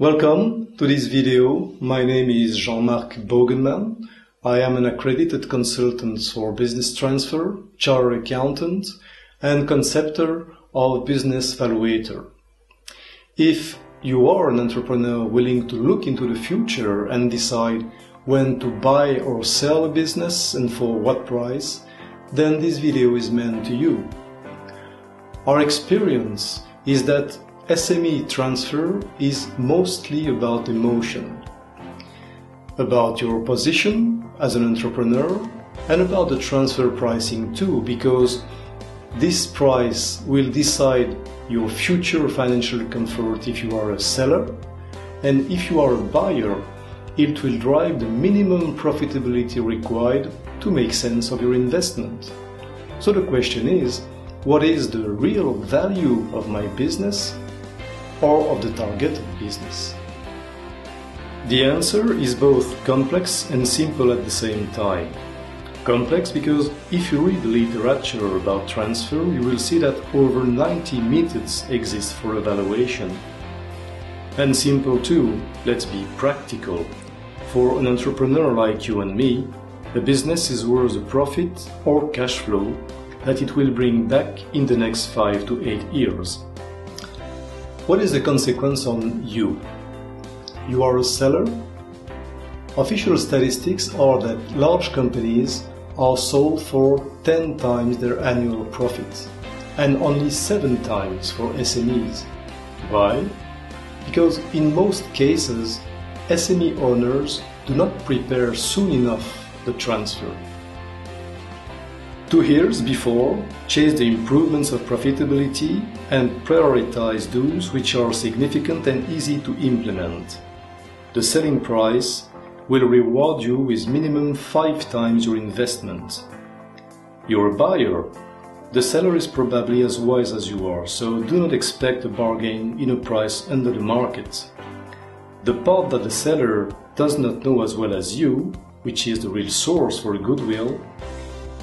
Welcome to this video. My name is Jean-Marc. I am an accredited consultant for business transfer, chartered accountant, and conceptor of Business Valuator. If you are an entrepreneur willing to look into the future and decide when to buy or sell a business and for what price, then this video is meant to you. Our experience is that SME transfer is mostly about emotion, about your position as an entrepreneur, and about the transfer pricing too, because this price will decide your future financial comfort if you are a seller, and if you are a buyer, it will drive the minimum profitability required to make sense of your investment. So the question is, what is the real value of my business or of the target business? The answer is both complex and simple at the same time. Complex because if you read the literature about transfer, you will see that over 90 methods exist for evaluation. And simple too, let's be practical. For an entrepreneur like you and me, a business is worth the profit or cash flow that it will bring back in the next 5 to 8 years. What is the consequence on you? You are a seller? Official statistics are that large companies are sold for 10 times their annual profit and only 7 times for SMEs. Why? Because in most cases, SME owners do not prepare soon enough the transfer. 2 years before, chase the improvements of profitability and prioritize those which are significant and easy to implement. The selling price will reward you with minimum 5 times your investment. You're a buyer. The seller is probably as wise as you are, so do not expect a bargain in a price under the market. The part that the seller does not know as well as you, which is the real source for goodwill,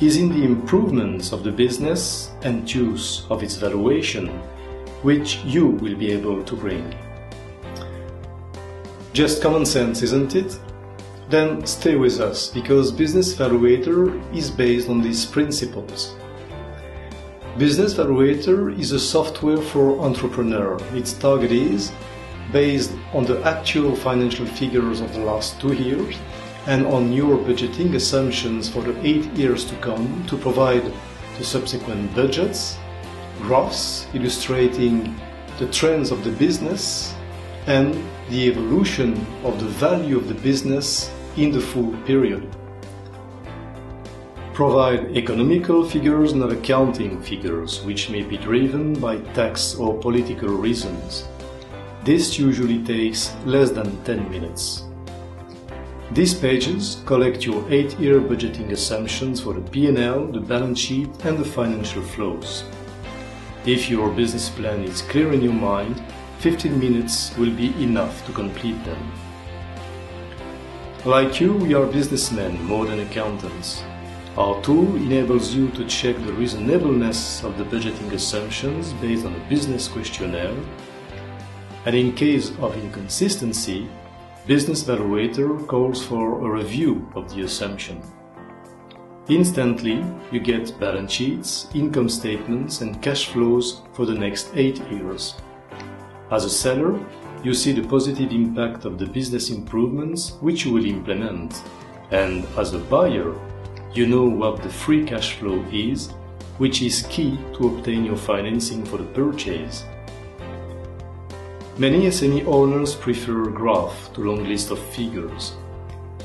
is in the improvements of the business and use of its valuation, which you will be able to bring. Just common sense, isn't it? Then stay with us, because Business Valuator is based on these principles. Business Valuator is a software for entrepreneurs. Its target is based on the actual financial figures of the last 2 years and on your budgeting assumptions for the 8 years to come to provide the subsequent budgets, graphs illustrating the trends of the business and the evolution of the value of the business in the full period. Provide economical figures, not accounting figures, which may be driven by tax or political reasons. This usually takes less than 10 minutes. These pages collect your 8-year budgeting assumptions for the P&L, the balance sheet, and the financial flows. If your business plan is clear in your mind, 15 minutes will be enough to complete them. Like you, we are businessmen more than accountants. Our tool enables you to check the reasonableness of the budgeting assumptions based on a business questionnaire, and in case of inconsistency, Business Valuator calls for a review of the assumption. Instantly, you get balance sheets, income statements, and cash flows for the next 8 years. As a seller, you see the positive impact of the business improvements which you will implement. And as a buyer, you know what the free cash flow is, which is key to obtain your financing for the purchase. Many SME owners prefer a graph to long list of figures.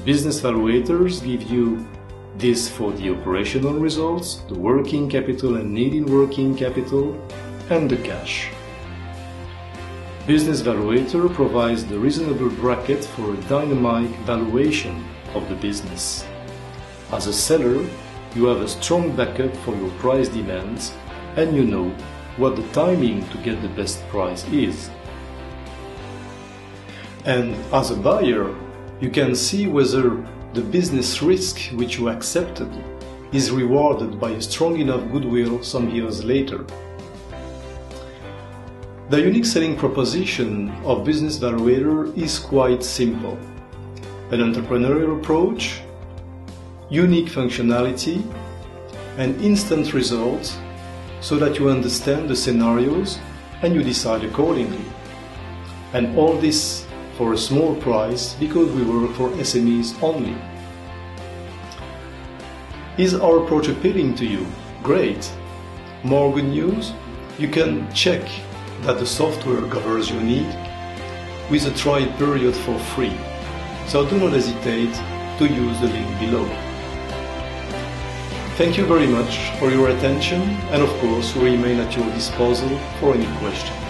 Business Valuators give you this for the operational results, the working capital and need in working capital, and the cash. Business Valuator provides the reasonable bracket for a dynamic valuation of the business. As a seller, you have a strong backup for your price demands, and you know what the timing to get the best price is. And as a buyer, you can see whether the business risk which you accepted is rewarded by a strong enough goodwill some years later. The unique selling proposition of Business Valuator is quite simple. An entrepreneurial approach, unique functionality, and instant results so that you understand the scenarios and you decide accordingly. And all this for a small price because we work for SMEs only. Is our approach appealing to you? Great! More good news? You can check that the software covers your need with a trial period for free. So do not hesitate to use the link below. Thank you very much for your attention, and of course we remain at your disposal for any questions.